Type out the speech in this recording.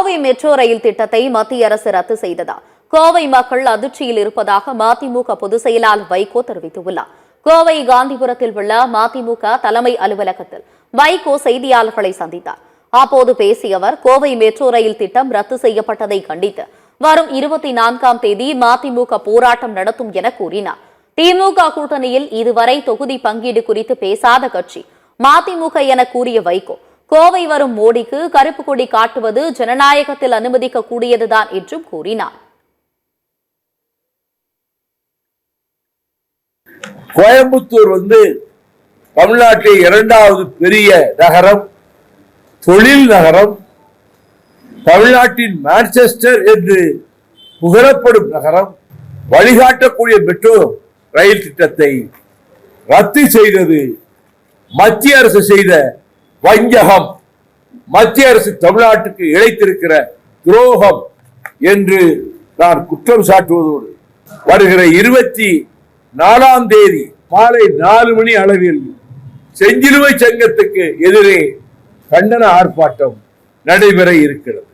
Kovai metro rail திட்டத்தை மத்திய அரசு ரத்து செய்ததால் கோவை மக்கள் அதிர்ச்சியில் இருப்பதாக மதிமுக பொதுச் செயலாளர் வைகோ தெரிவித்துள்ளார். கோவை காந்திபுரத்தில் உள்ள மதிமுக தலைமை அலுவலகத்தில் வைகோ செய்தியாளர்களை சந்தித்தார். அப்போது பேசிய அவர், கோவை மெட்ரோ ரயில் திட்டம் ரத்து செய்யப்பட்டதை கண்டித்து வரும் 24ஆம் தேதி மதிமுக போராட்டம் நடத்தும் என கூறினார். திமுக கூட்டணியில் இதுவரை தொகுதி பங்கீடு குறித்து பேசாத கட்சி மதிமுக என கூறிய வைகோ, கோவை வரும் மோடிக்கு கருப்பு கொடி காட்டுவது ஜனநாயகத்தில் அனுமதிக்க கூடியதுதான் என்றும் கூறினார். கோயம்புத்தூர் தமிழ்நாட்டில் 2வது பெரிய நகரம், தொழில் நகரம், தமிழ்நாட்டின் மான்செஸ்டர் என்று புகழப்படும் நகரம். வழிகாட்டக்கூடிய மெட்ரோ ரயில் திட்டத்தை ரத்து செய்தது மத்திய அரசு செய்த வஞ்சகம், மத்திய அரசு தமிழ்நாட்டுக்கு இழைத்திருக்கிற துரோகம் என்று நான் குற்றம் சாட்டுவதோடு, வருகிற 24ஆம் தேதி மாலை 4 மணி அளவில் செஞ்சிலுவை சங்கத்துக்கு எதிரே கண்டன ஆர்ப்பாட்டம் நடைபெற இருக்கிறது.